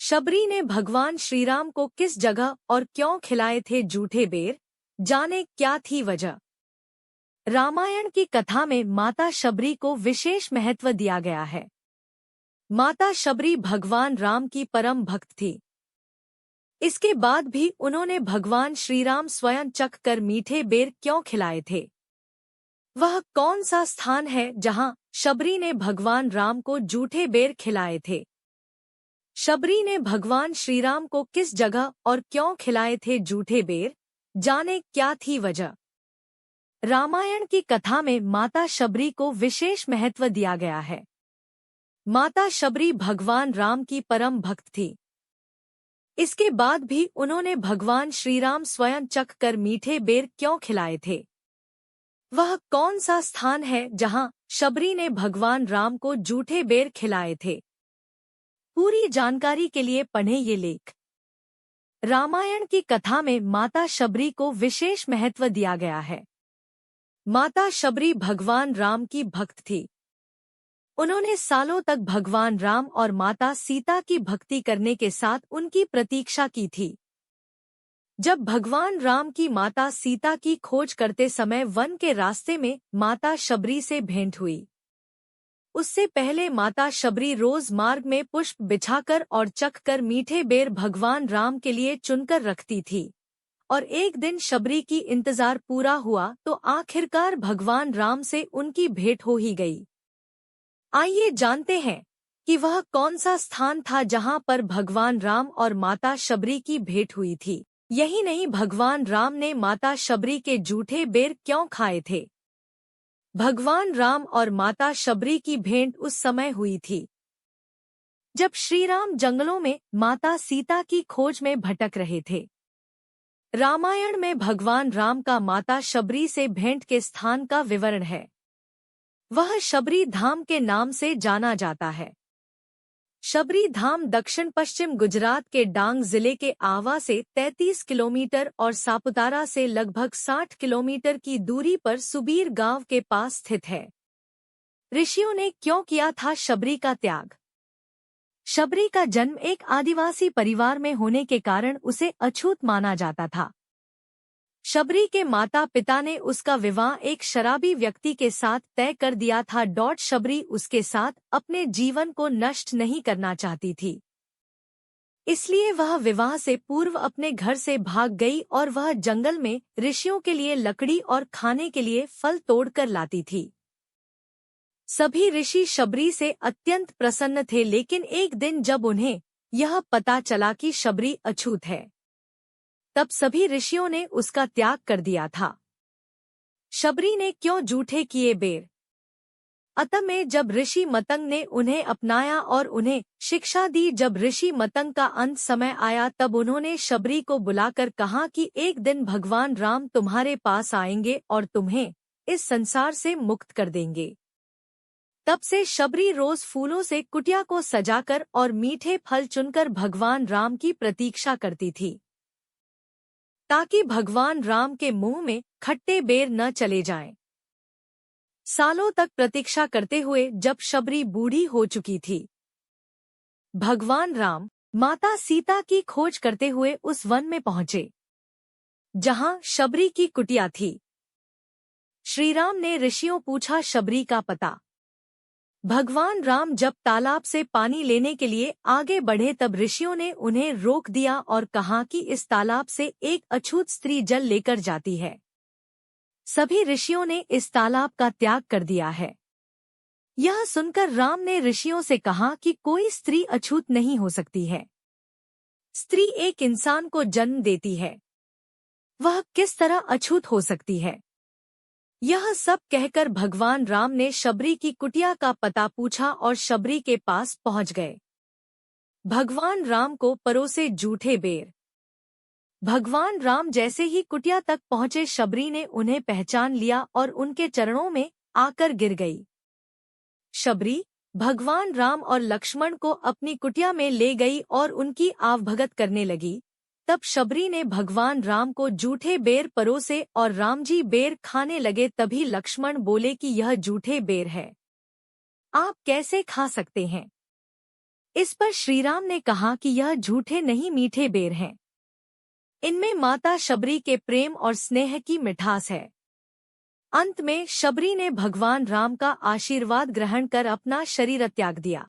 शबरी ने भगवान श्रीराम को किस जगह और क्यों खिलाए थे जूठे बेर, जाने क्या थी वजह। रामायण की कथा में माता शबरी को विशेष महत्व दिया गया है। माता शबरी भगवान राम की परम भक्त थी। इसके बाद भी उन्होंने भगवान श्रीराम स्वयं चख कर मीठे बेर क्यों खिलाए थे? वह कौन सा स्थान है जहां शबरी ने भगवान राम को जूठे बेर खिलाए थे? शबरी ने भगवान श्रीराम को किस जगह और क्यों खिलाए थे जूठे बेर, जाने क्या थी वजह। रामायण की कथा में माता शबरी को विशेष महत्व दिया गया है। माता शबरी भगवान राम की परम भक्त थी। इसके बाद भी उन्होंने भगवान श्रीराम स्वयं चख कर मीठे बेर क्यों खिलाए थे? वह कौन सा स्थान है जहां शबरी ने भगवान राम को जूठे बेर खिलाए थे? पूरी जानकारी के लिए पढ़ें ये लेख। रामायण की कथा में माता शबरी को विशेष महत्व दिया गया है। माता शबरी भगवान राम की भक्त थी। उन्होंने सालों तक भगवान राम और माता सीता की भक्ति करने के साथ उनकी प्रतीक्षा की थी। जब भगवान राम की माता सीता की खोज करते समय वन के रास्ते में माता शबरी से भेंट हुई। उससे पहले माता शबरी रोज मार्ग में पुष्प बिछाकर और चखकर मीठे बेर भगवान राम के लिए चुनकर रखती थी। और एक दिन शबरी की इंतजार पूरा हुआ तो आखिरकार भगवान राम से उनकी भेंट हो ही गई। आइए जानते हैं कि वह कौन सा स्थान था जहां पर भगवान राम और माता शबरी की भेंट हुई थी। यही नहीं, भगवान राम ने माता शबरी के जूठे बेर क्यों खाए थे? भगवान राम और माता शबरी की भेंट उस समय हुई थी जब श्रीराम जंगलों में माता सीता की खोज में भटक रहे थे। रामायण में भगवान राम का माता शबरी से भेंट के स्थान का विवरण है। वह शबरी धाम के नाम से जाना जाता है। शबरी धाम दक्षिण पश्चिम गुजरात के डांग जिले के आवा से 33 किलोमीटर और सापुतारा से लगभग 60 किलोमीटर की दूरी पर सुबीर गांव के पास स्थित है। ऋषियों ने क्यों किया था शबरी का त्याग? शबरी का जन्म एक आदिवासी परिवार में होने के कारण उसे अछूत माना जाता था। शबरी के माता पिता ने उसका विवाह एक शराबी व्यक्ति के साथ तय कर दिया था। शबरी उसके साथ अपने जीवन को नष्ट नहीं करना चाहती थी, इसलिए वह विवाह से पूर्व अपने घर से भाग गई और वह जंगल में ऋषियों के लिए लकड़ी और खाने के लिए फल तोड़कर लाती थी। सभी ऋषि शबरी से अत्यंत प्रसन्न थे, लेकिन एक दिन जब उन्हें यह पता चला कि शबरी अछूत है, तब सभी ऋषियों ने उसका त्याग कर दिया था। शबरी ने क्यों जूठे किए बेर? अंत में जब ऋषि मतंग ने उन्हें अपनाया और उन्हें शिक्षा दी, जब ऋषि मतंग का अंत समय आया तब उन्होंने शबरी को बुलाकर कहा कि एक दिन भगवान राम तुम्हारे पास आएंगे और तुम्हें इस संसार से मुक्त कर देंगे। तब से शबरी रोज फूलों से कुटिया को सजाकर और मीठे फल चुनकर भगवान राम की प्रतीक्षा करती थी, ताकि भगवान राम के मुंह में खट्टे बेर न चले जाएं। सालों तक प्रतीक्षा करते हुए जब शबरी बूढ़ी हो चुकी थी, भगवान राम माता सीता की खोज करते हुए उस वन में पहुंचे जहां शबरी की कुटिया थी। श्रीराम ने ऋषियों पूछा शबरी का पता। भगवान राम जब तालाब से पानी लेने के लिए आगे बढ़े तब ऋषियों ने उन्हें रोक दिया और कहा कि इस तालाब से एक अछूत स्त्री जल लेकर जाती है। सभी ऋषियों ने इस तालाब का त्याग कर दिया है। यह सुनकर राम ने ऋषियों से कहा कि कोई स्त्री अछूत नहीं हो सकती है। स्त्री एक इंसान को जन्म देती है, वह किस तरह अछूत हो सकती है? यह सब कहकर भगवान राम ने शबरी की कुटिया का पता पूछा और शबरी के पास पहुंच गए। भगवान राम को परोसे जूठे बेर। भगवान राम जैसे ही कुटिया तक पहुंचे, शबरी ने उन्हें पहचान लिया और उनके चरणों में आकर गिर गई। शबरी भगवान राम और लक्ष्मण को अपनी कुटिया में ले गई और उनकी आवभगत करने लगी। तब शबरी ने भगवान राम को जूठे बेर परोसे और राम जी बेर खाने लगे। तभी लक्ष्मण बोले कि यह जूठे बेर है, आप कैसे खा सकते हैं? इस पर श्रीराम ने कहा कि यह झूठे नहीं मीठे बेर हैं। इनमें माता शबरी के प्रेम और स्नेह की मिठास है। अंत में शबरी ने भगवान राम का आशीर्वाद ग्रहण कर अपना शरीर त्याग दिया।